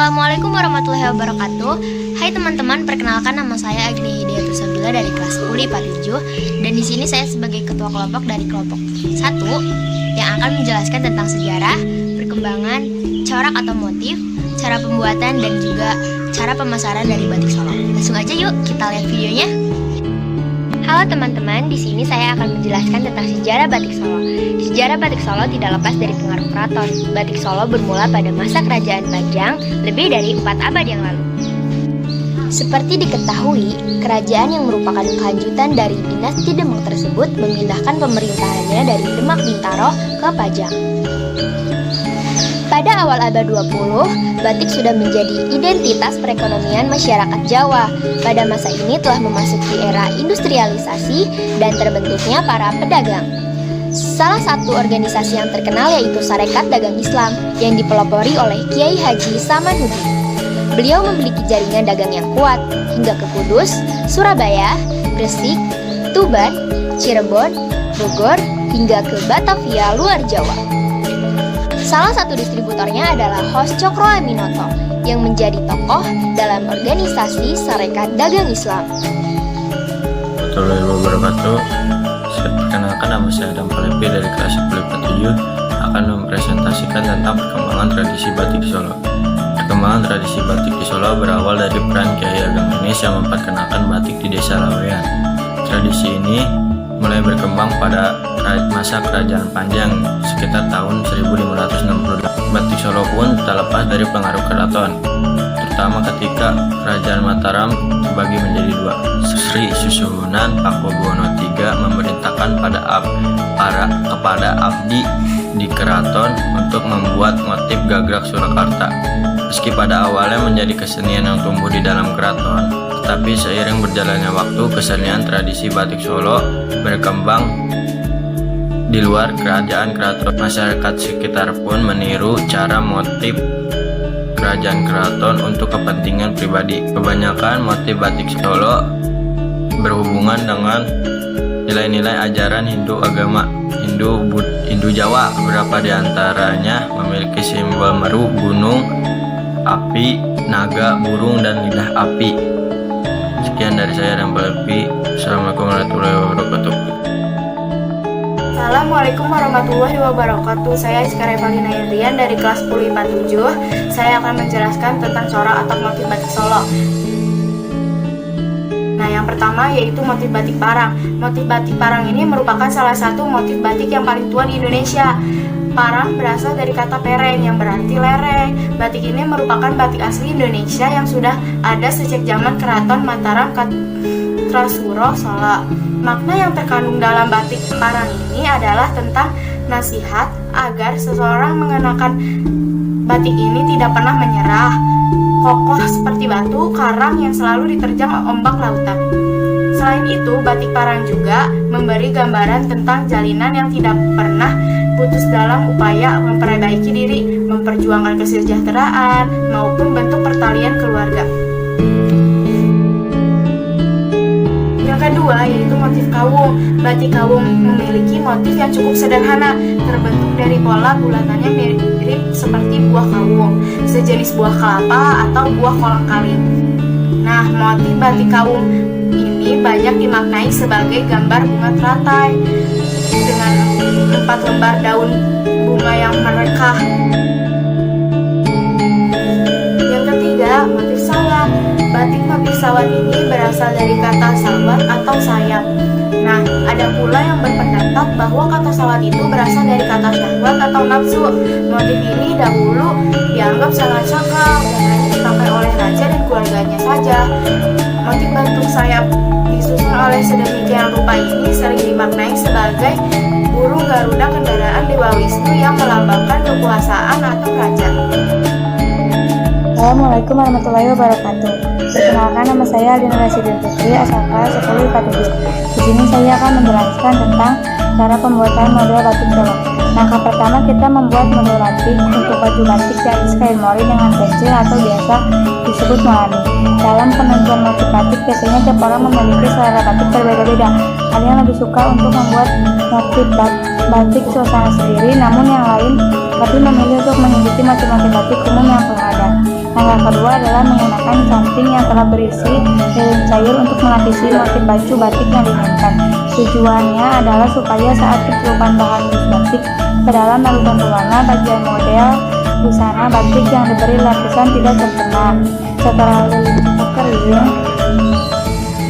Assalamualaikum warahmatullahi wabarakatuh. Hai teman-teman, perkenalkan nama saya Agni Hidayatus Sabila dari kelas 10 IPA 7. Dan di sini saya sebagai ketua kelompok dari kelompok 1 yang akan menjelaskan tentang sejarah, perkembangan, corak atau motif, cara pembuatan dan juga cara pemasaran dari batik Solo. Langsung aja yuk kita lihat videonya. Halo teman-teman, di sini saya akan menjelaskan tentang sejarah batik Solo. Sejarah batik Solo tidak lepas dari pengaruh keraton. Batik Solo bermula pada masa kerajaan Bajang lebih dari 4 abad yang lalu. Seperti diketahui, kerajaan yang merupakan kelanjutan dari dinasti Demak tersebut memindahkan pemerintahannya dari Demak Bintaro ke Pajang. Pada awal abad 20, batik sudah menjadi identitas perekonomian masyarakat Jawa. Pada masa ini telah memasuki era industrialisasi dan terbentuknya para pedagang. Salah satu organisasi yang terkenal yaitu Sarekat Dagang Islam yang dipelopori oleh Kiai Haji Samanhudi. Beliau memiliki jaringan dagang yang kuat hingga ke Kudus, Surabaya, Gresik, Tuban, Cirebon, Bogor, hingga ke Batavia luar Jawa. Salah satu distributornya adalah Hos Cokro Aminoto yang menjadi tokoh dalam organisasi Sarekat Dagang Islam. Warahmatullahi wabarakatuh. Saya perkenalkan, nama saya Adam Falepi dari kelas 10 IPA 7 akan mempresentasikan tentang perkembangan tradisi batik Solo. Perkembangan tradisi batik di Solo berawal dari peran Kiai Ageng Henis yang memperkenalkan batik di Desa Laweyan. Tradisi ini mulai berkembang pada masa kerajaan Panjang sekitar tahun 1568. Batik Solo pun tak lepas dari pengaruh keraton, terutama ketika kerajaan Mataram terbagi menjadi dua. Sri Susuhunan Pakubuwono III memerintahkan kepada abdi di keraton untuk membuat motif gagrak Surakarta. Meski pada awalnya menjadi kesenian yang tumbuh di dalam keraton, tetapi seiring berjalannya waktu, kesenian tradisi batik Solo berkembang di luar kerajaan keraton. Masyarakat sekitar pun meniru cara motif kerajaan keraton untuk kepentingan pribadi. Kebanyakan motif batik Solo berhubungan dengan nilai-nilai ajaran agama Hindu Jawa. Beberapa di antaranya memiliki simbol meru, gunung, api, naga, burung, dan lidah api. Sekian dari saya dan Falepi. Assalamualaikum warahmatullahi wabarakatuh. Assalamualaikum warahmatullahi wabarakatuh. Saya Rizka Revalina Indrian dari kelas 10 IPA 7. Saya akan menjelaskan tentang corak atau motif batik Solo. Nah, yang pertama yaitu motif batik parang. Motif batik parang ini merupakan salah satu motif batik yang paling tua di Indonesia. Parang berasal dari kata pereng yang berarti lereng. Batik ini merupakan batik asli Indonesia yang sudah ada sejak zaman Keraton Mataram Trasuro Solo. Makna yang terkandung dalam batik parang ini adalah tentang nasihat agar seseorang mengenakan batik ini tidak pernah menyerah, kokoh seperti batu karang yang selalu diterjang ombak lautan. Selain itu, batik parang juga memberi gambaran tentang jalinan yang tidak pernah putus dalam upaya memperbaiki diri, memperjuangkan kesejahteraan, maupun bentuk pertalian keluarga. Yang kedua yaitu motif kawung. Batik kawung memiliki motif yang cukup sederhana, terbentuk dari pola bulatannya mirip seperti buah kawung, sejenis buah kelapa atau buah kolang-kaling. Nah, motif batik kawung ini banyak dimaknai sebagai gambar bunga teratai dengan 4 lembar daun bunga yang merekah. Yang ketiga, motif sawat. Batik motif sawat ini berasal dari kata sawat atau sayap. Nah, ada pula yang berpendapat bahwa kata sawat itu berasal dari kata syahwat atau nafsu. Motif ini dahulu dianggap sangat sakral dan hanya dipakai oleh raja dan keluarganya saja. Motif bentuk sayap disusun oleh sedemikian rupa ini sering dimaknai sebagai burung Garuda kendaraan Dewa Wisnu yang melambangkan kekuasaan atau kerajaan. Assalamualaikum warahmatullahi wabarakatuh. Perkenalkan, nama saya Aldina Rasidin Putri, asal kelas 10 IPA 7. Di sini saya akan menjelaskan tentang cara pembuatan model batik Solo. Langkah pertama, kita membuat model batik. Untuk baju batik diatas kain mori dengan pensil atau biasa disebut molani. Dalam penentuan motif batik, biasanya tiap orang memiliki selera batik berbeda-beda. Ada yang lebih suka untuk membuat motif batik suasana sendiri, namun yang lain lebih memilih untuk mengikuti motif-motif batik umum yang telah ada. Langkah kedua adalah menggunakan canting yang telah berisi lilin cair untuk melapisi motif baju batik yang diinginkan. Tujuannya adalah supaya saat pencelupan bahan batik ke dalam larutan berwarna, bagian model busana batik yang diberi lapisan tidak terkena. Setelah lilin cukup kering,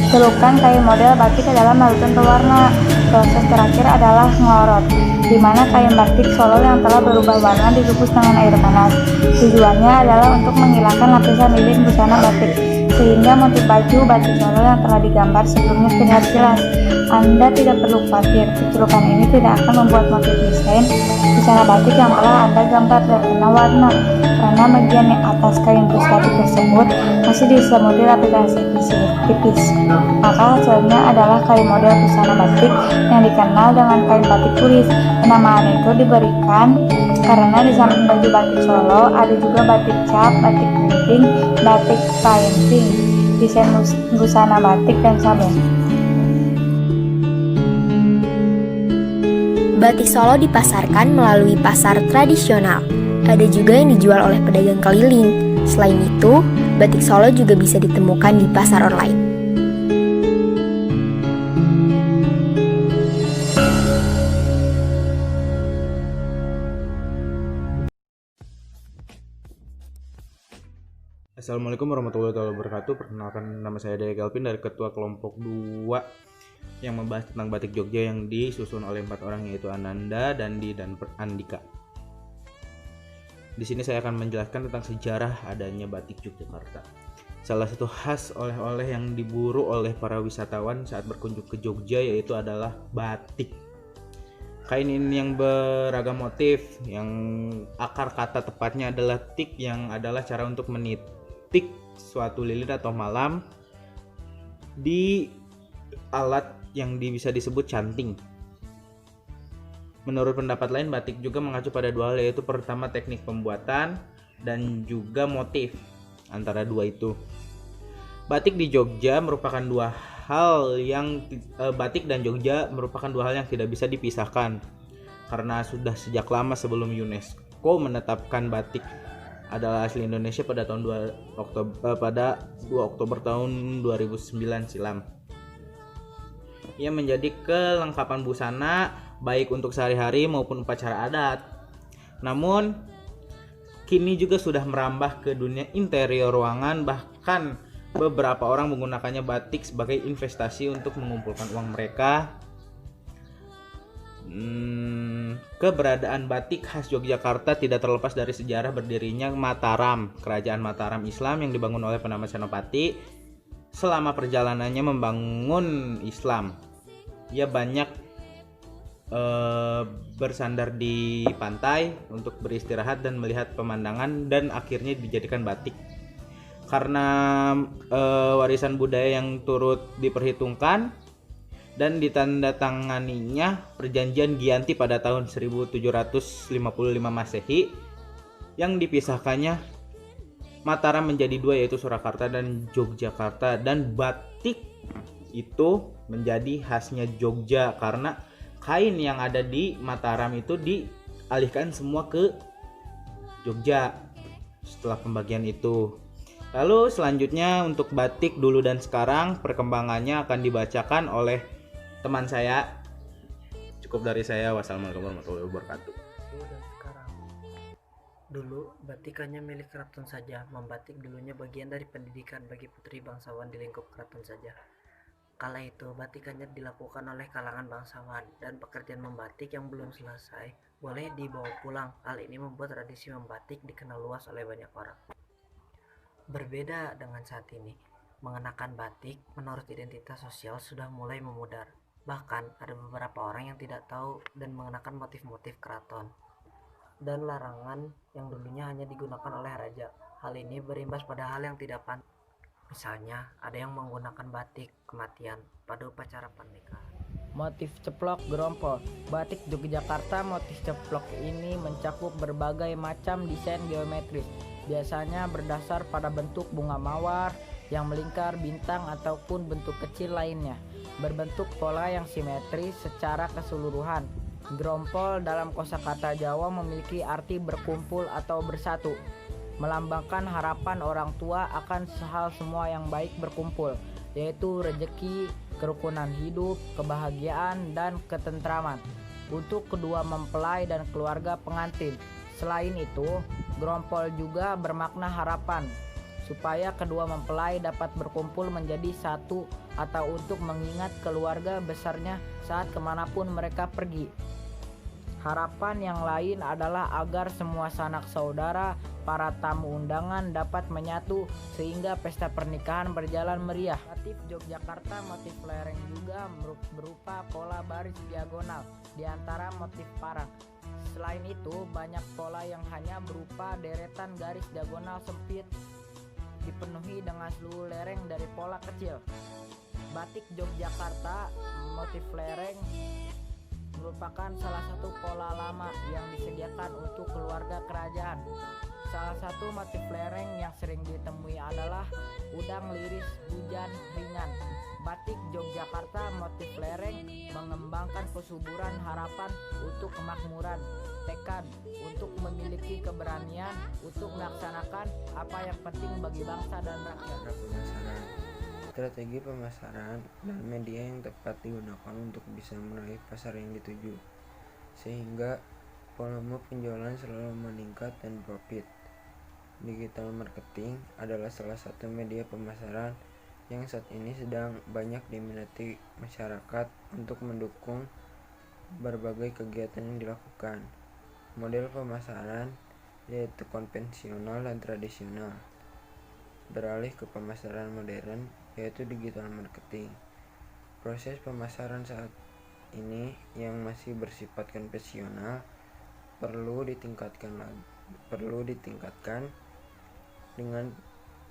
celupkan kain model batik ke dalam larutan berwarna. Proses terakhir adalah ngorot, di mana kain batik Solo yang telah berubah warna dikukus dengan air panas. Tujuannya adalah untuk menghilangkan lapisan lilin busana batik, sehingga motif baju batik Solo yang telah digambar sebelumnya terlihat jelas. Anda tidak perlu khawatir, kecelupan ini tidak akan membuat motif desain busana batik yang telah Anda gambar terkena warna, karena bagian yang atas kain bus batik tersebut masih diselimuti lapisan tipis. Maka hasilnya adalah kain model busana batik yang dikenal dengan kain batik tulis. Penamaan itu diberikan karena di samping baju batik Solo ada juga batik cap, batik printing, batik painting, desain busana batik, dan sabun. Batik Solo dipasarkan melalui pasar tradisional. Ada juga yang dijual oleh pedagang keliling. Selain itu, batik Solo juga bisa ditemukan di pasar online. Assalamualaikum warahmatullahi wabarakatuh. Perkenalkan, nama saya Daya Kelvin dari Ketua Kelompok 2 yang membahas tentang batik Jogja yang disusun oleh 4 orang, yaitu Ananda, Dandi, dan Andika. Di sini saya akan menjelaskan tentang sejarah adanya batik Yogyakarta. Salah satu khas oleh-oleh yang diburu oleh para wisatawan saat berkunjung ke Jogja yaitu adalah batik. Kain ini yang beragam motif, yang akar kata tepatnya adalah tik, yang adalah cara untuk menitik suatu lilin atau malam di alat yang bisa disebut canting. Menurut pendapat lain, batik juga mengacu pada dua hal, yaitu pertama teknik pembuatan dan juga motif. Antara dua itu, batik di Jogja merupakan dua hal yang batik dan Jogja merupakan dua hal yang tidak bisa dipisahkan, karena sudah sejak lama sebelum UNESCO menetapkan batik adalah asli Indonesia pada tahun 2 Oktober tahun 2009 silam. Ia menjadi kelengkapan busana baik untuk sehari-hari maupun upacara adat. Namun kini juga sudah merambah ke dunia interior ruangan, bahkan beberapa orang menggunakannya batik sebagai investasi untuk mengumpulkan uang mereka. Keberadaan batik khas Yogyakarta tidak terlepas dari sejarah berdirinya Mataram, kerajaan Mataram Islam yang dibangun oleh penama Senopati. Selama perjalanannya membangun Islam, ia banyak bersandar di pantai untuk beristirahat dan melihat pemandangan, dan akhirnya dijadikan batik. Karena warisan budaya yang turut diperhitungkan dan ditandatanganinya perjanjian Giyanti pada tahun 1755 Masehi, yang dipisahkannya Mataram menjadi dua, yaitu Surakarta dan Yogyakarta. Dan batik itu menjadi khasnya Jogja karena kain yang ada di Mataram itu dialihkan semua ke Jogja setelah pembagian itu. Lalu selanjutnya untuk batik dulu dan sekarang, perkembangannya akan dibacakan oleh teman saya. Cukup dari saya. Wassalamualaikum warahmatullahi wabarakatuh. Dulu dan sekarang. Dulu batik hanya milik keraton saja. Membatik dulunya bagian dari pendidikan bagi putri bangsawan di lingkup keraton saja. Kala itu batik hanya dilakukan oleh kalangan bangsawan, dan pekerjaan membatik yang belum selesai boleh dibawa pulang. Hal ini membuat tradisi membatik dikenal luas oleh banyak orang. Berbeda dengan saat ini, mengenakan batik menurut identitas sosial sudah mulai memudar. Bahkan ada beberapa orang yang tidak tahu dan mengenakan motif-motif keraton dan larangan yang dulunya hanya digunakan oleh raja. Hal ini berimbas pada hal yang tidak pantas. Misalnya, ada yang menggunakan batik kematian pada upacara pernikahan. Motif ceplok gerompol. Batik Yogyakarta, motif ceplok ini mencakup berbagai macam desain geometris. Biasanya berdasar pada bentuk bunga mawar yang melingkar, bintang, ataupun bentuk kecil lainnya. Berbentuk pola yang simetris secara keseluruhan. Gerompol dalam kosakata Jawa memiliki arti berkumpul atau bersatu. melambangkan harapan orang tua akan hal semua yang baik berkumpul, yaitu rezeki, kerukunan hidup, kebahagiaan, dan ketentraman untuk kedua mempelai dan keluarga pengantin. Selain itu, gerompol juga bermakna harapan supaya kedua mempelai dapat berkumpul menjadi satu atau untuk mengingat keluarga besarnya saat kemanapun mereka pergi. Harapan yang lain adalah agar semua sanak saudara, para tamu undangan dapat menyatu sehingga pesta pernikahan berjalan meriah. Motif Yogyakarta motif lereng juga berupa pola baris diagonal di antara motif parang. Selain itu, banyak pola yang hanya berupa deretan garis diagonal sempit dipenuhi dengan seluruh lereng dari pola kecil. Batik Yogyakarta motif lereng merupakan salah satu pola lama yang disediakan untuk keluarga kerajaan. Salah satu motif lereng yang sering ditemui adalah udang liris hujan ringan. Batik Yogyakarta motif lereng mengembangkan kesuburan harapan untuk kemakmuran, tekad untuk memiliki keberanian untuk melaksanakan apa yang penting bagi bangsa dan rakyat. Pemasaran. Strategi pemasaran dan media yang tepat digunakan untuk bisa meraih pasar yang dituju, sehingga volume penjualan selalu meningkat dan profit. Digital marketing adalah salah satu media pemasaran yang saat ini sedang banyak diminati masyarakat untuk mendukung berbagai kegiatan yang dilakukan. Model pemasaran yaitu konvensional dan tradisional, beralih ke pemasaran modern yaitu digital marketing. Proses pemasaran saat ini yang masih bersifat konvensional perlu ditingkatkan dengan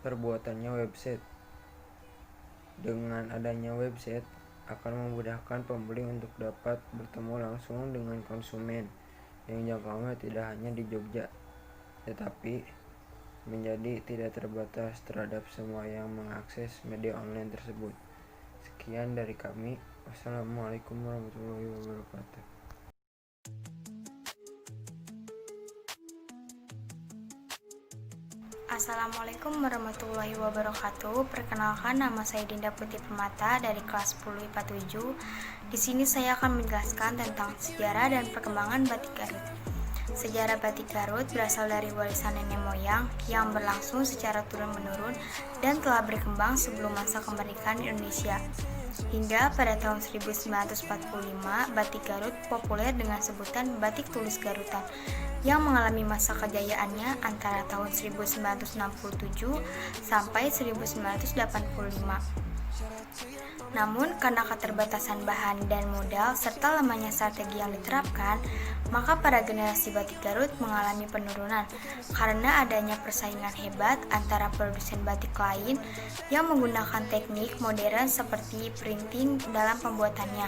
perbuatannya website. Dengan adanya website akan memudahkan pembeli untuk dapat bertemu langsung dengan konsumen yang jangkauannya tidak hanya di Jogja, tetapi menjadi tidak terbatas terhadap semua yang mengakses media online tersebut. Sekian dari kami. Wassalamualaikum warahmatullahi wabarakatuh. Assalamualaikum warahmatullahi wabarakatuh. Perkenalkan, nama saya Dinda Putih Permata dari kelas 10 IPA 7. Di sini saya akan menjelaskan tentang sejarah dan perkembangan batik Garut. Sejarah batik Garut berasal dari warisan nenek moyang yang berlangsung secara turun-menurun dan telah berkembang sebelum masa kemerdekaan Indonesia. Hingga pada tahun 1945, batik Garut populer dengan sebutan batik tulis Garutan yang mengalami masa kejayaannya antara tahun 1967 sampai 1985. Namun karena keterbatasan bahan dan modal serta lemahnya strategi yang diterapkan, maka pada generasi batik Garut mengalami penurunan karena adanya persaingan hebat antara produsen batik lain yang menggunakan teknik modern seperti printing dalam pembuatannya.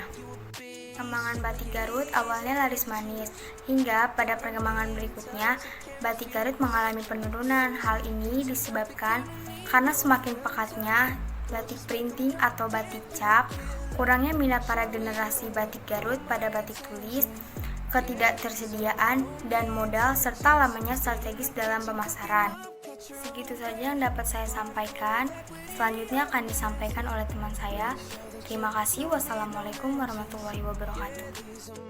Perkembangan batik Garut awalnya laris manis, hingga pada perkembangan berikutnya batik Garut mengalami penurunan. Hal ini disebabkan karena semakin pekatnya batik printing atau batik cap, kurangnya minat para generasi batik Garut pada batik tulis, ketidaktersediaan dan modal, serta lamanya strategis dalam pemasaran. Segitu saja yang dapat saya sampaikan. Selanjutnya akan disampaikan oleh teman saya. Terima kasih. Wassalamualaikum warahmatullahi wabarakatuh.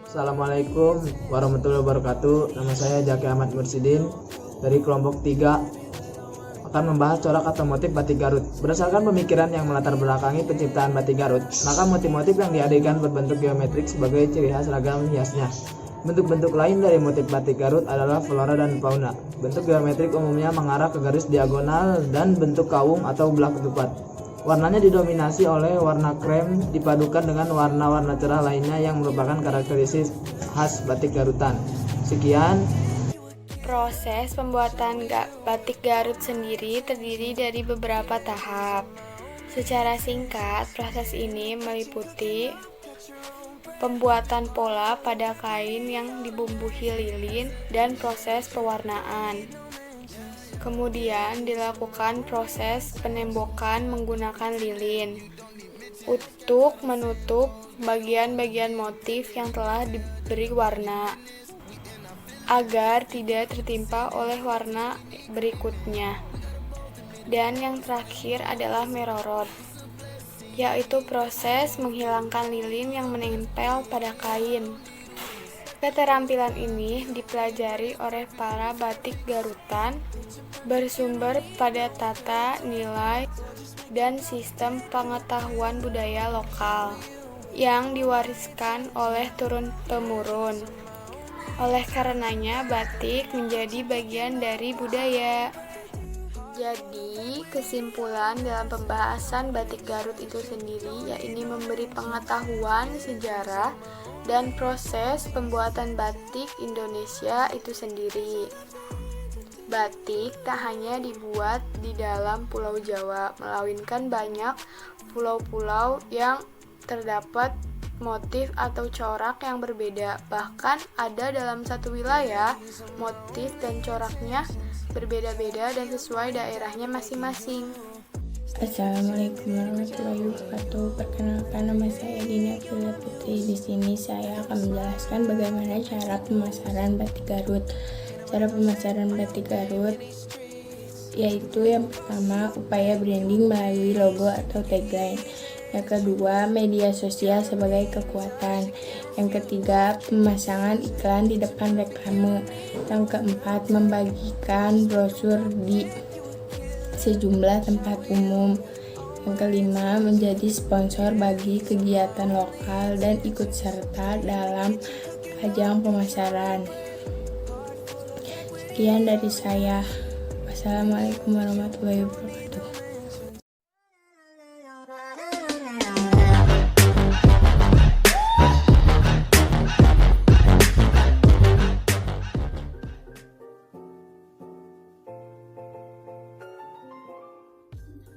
Assalamualaikum warahmatullahi wabarakatuh. Nama saya Jaki Ahmad Mursidin dari kelompok 3 akan membahas corak atau motif batik Garut. Berdasarkan pemikiran yang melatar belakangi penciptaan batik Garut, maka motif-motif yang dihadirkan berbentuk geometrik sebagai ciri khas ragam hiasnya. Bentuk-bentuk lain dari motif batik Garut adalah flora dan fauna. Bentuk geometrik umumnya mengarah ke garis diagonal dan bentuk kaung atau belah ketupat. Warnanya didominasi oleh warna krem dipadukan dengan warna-warna cerah lainnya yang merupakan karakteristik khas batik Garutan. Sekian. Proses pembuatan batik Garut sendiri terdiri dari beberapa tahap. Secara singkat, proses ini meliputi pembuatan pola pada kain yang dibumbuhi lilin dan proses pewarnaan. Kemudian dilakukan proses penembokan menggunakan lilin untuk menutup bagian-bagian motif yang telah diberi warna agar tidak tertimpa oleh warna berikutnya. Dan yang terakhir adalah merorot, yaitu proses menghilangkan lilin yang menempel pada kain. Keterampilan ini dipelajari oleh para batik Garutan bersumber pada tata nilai dan sistem pengetahuan budaya lokal yang diwariskan oleh turun-temurun. Oleh karenanya, batik menjadi bagian dari budaya. Jadi, kesimpulan dalam pembahasan batik Garut itu sendiri yaitu memberi pengetahuan sejarah dan proses pembuatan batik Indonesia itu sendiri. Batik tak hanya dibuat di dalam Pulau Jawa, melainkan banyak pulau-pulau yang terdapat motif atau corak yang berbeda. Bahkan ada dalam satu wilayah, motif dan coraknya berbeda-beda dan sesuai daerahnya masing-masing. Assalamualaikum warahmatullahi wabarakatuh. Perkenalkan, nama saya Dina Fila Putri. Di sini saya akan menjelaskan bagaimana cara pemasaran batik Garut. Cara pemasaran batik Garut yaitu yang pertama, upaya branding melalui logo atau tagline. Yang kedua, media sosial sebagai kekuatan. Yang ketiga, pemasangan iklan di depan reklame. Yang keempat, membagikan brosur di sejumlah tempat umum. Yang kelima, menjadi sponsor bagi kegiatan lokal dan ikut serta dalam ajang pemasaran. Sekian dari saya. Wassalamualaikum warahmatullahi wabarakatuh.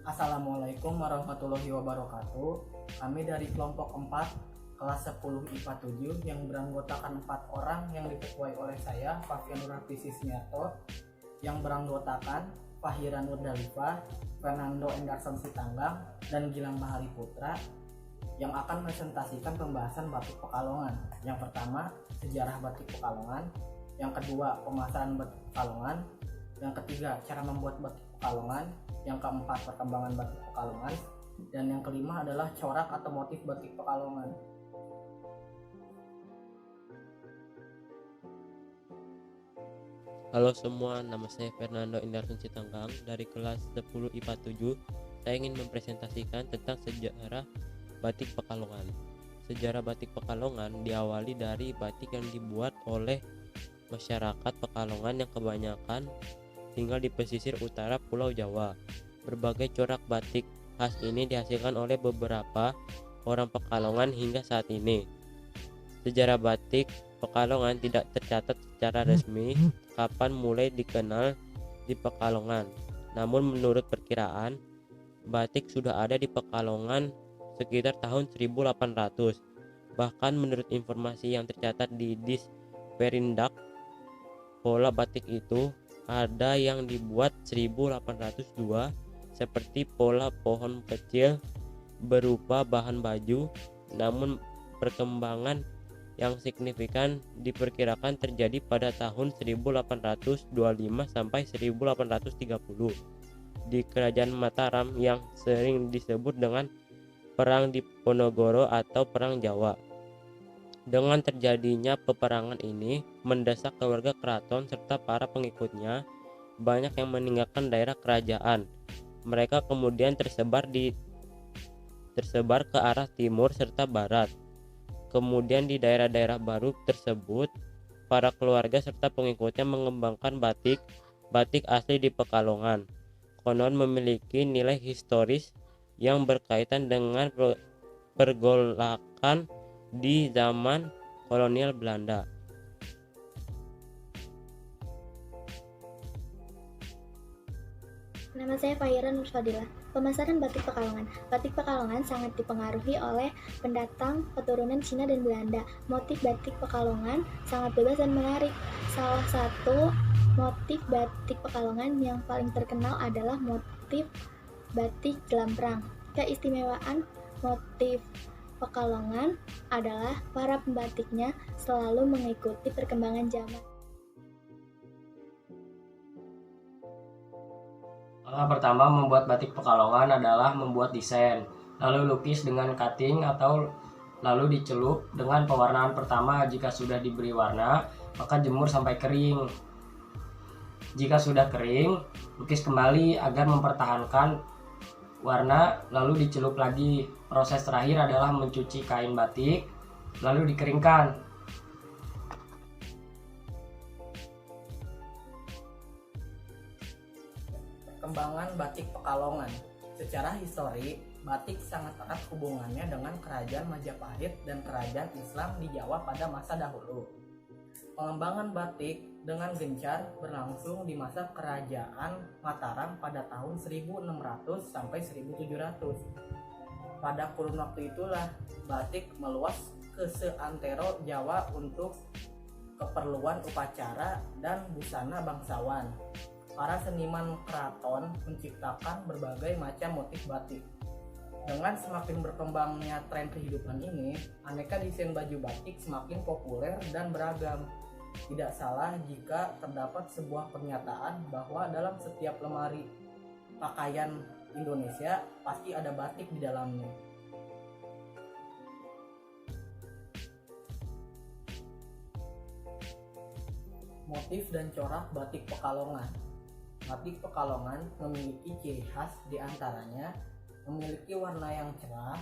Assalamualaikum warahmatullahi wabarakatuh. Kami dari kelompok 4 kelas 10 IPA 7 yang beranggotakan 4 orang yang diketuai oleh saya, Fafian Nurhati Sismiarto, yang beranggotakan Fahira Nurdalifah, Fernando Endarson Sitanggang, dan Gilang Bahari Putra, yang akan presentasikan pembahasan batik Pekalongan. Yang pertama, sejarah batik Pekalongan. Yang kedua, pemasaran batik Pekalongan. Yang ketiga, cara membuat batik Pekalongan. Yang keempat, perkembangan batik Pekalongan. Dan yang kelima adalah corak atau motif batik Pekalongan. Halo semua, nama saya Fernando Endarson Sitanggang dari kelas 10 IPA 7. Saya ingin mempresentasikan tentang sejarah batik Pekalongan. Sejarah batik Pekalongan diawali dari batik yang dibuat oleh masyarakat Pekalongan yang kebanyakan tinggal di pesisir utara Pulau Jawa. Berbagai corak batik khas ini dihasilkan oleh beberapa orang Pekalongan hingga saat ini. Sejarah batik Pekalongan tidak tercatat secara resmi kapan mulai dikenal di Pekalongan. Namun menurut perkiraan, batik sudah ada di Pekalongan sekitar tahun 1800. Bahkan menurut informasi yang tercatat di Disperindak, pola batik itu ada yang dibuat 1802 seperti pola pohon kecil berupa bahan baju. Namun perkembangan yang signifikan diperkirakan terjadi pada tahun 1825 sampai 1830 di Kerajaan Mataram yang sering disebut dengan Perang Diponegoro atau Perang Jawa. Dengan terjadinya peperangan ini mendesak keluarga keraton serta para pengikutnya, banyak yang meninggalkan daerah kerajaan. Mereka kemudian tersebar ke arah timur serta barat. Kemudian di daerah-daerah baru tersebut, para keluarga serta pengikutnya mengembangkan batik asli di Pekalongan. Konon memiliki nilai historis yang berkaitan dengan pergolakan di zaman kolonial Belanda. Nama saya Fahira Nurfadilah. Pemasaran batik Pekalongan. Batik Pekalongan sangat dipengaruhi oleh pendatang keturunan Cina dan Belanda. Motif batik Pekalongan sangat bebas dan menarik. Salah satu motif batik Pekalongan yang paling terkenal adalah motif batik jelam perang. Keistimewaan motif Pekalongan adalah para pembatiknya selalu mengikuti perkembangan zaman. Langkah pertama membuat batik Pekalongan adalah membuat desain, lalu lukis dengan cutting atau lalu dicelup dengan pewarnaan pertama. Jika sudah diberi warna, maka jemur sampai kering. Jika sudah kering, lukis kembali agar mempertahankan warna, lalu dicelup lagi. Proses terakhir adalah mencuci kain batik, lalu dikeringkan. Perkembangan batik Pekalongan. Secara histori, batik sangat erat hubungannya dengan kerajaan Majapahit dan kerajaan Islam di Jawa pada masa dahulu. Pengembangan batik dengan gencar berlangsung di masa kerajaan Mataram pada tahun 1600 sampai 1700. Pada kurun waktu itulah batik meluas ke seantero Jawa untuk keperluan upacara dan busana bangsawan. Para seniman keraton menciptakan berbagai macam motif batik. Dengan semakin berkembangnya tren kehidupan ini, aneka desain baju batik semakin populer dan beragam. Tidak salah jika terdapat sebuah pernyataan bahwa dalam setiap lemari pakaian Indonesia pasti ada batik di dalamnya. Motif dan corak batik Pekalongan. Batik Pekalongan memiliki ciri khas, diantaranya memiliki warna yang cerah,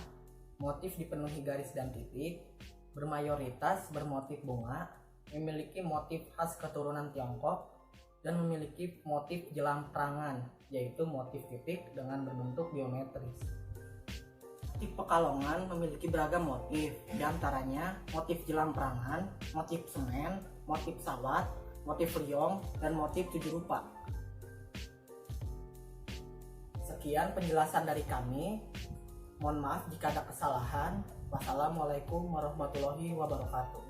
motif dipenuhi garis dan titik, bermayoritas bermotif bunga, memiliki motif khas keturunan Tiongkok, dan memiliki motif jelang perangan, yaitu motif titik dengan berbentuk geometris. Batik Pekalongan memiliki beragam motif, diantaranya motif jelang perangan, motif semen, motif sawat, motif liong, dan motif 7 rupa. Sekian penjelasan dari kami. Mohon maaf jika ada kesalahan. Wassalamualaikum warahmatullahi wabarakatuh.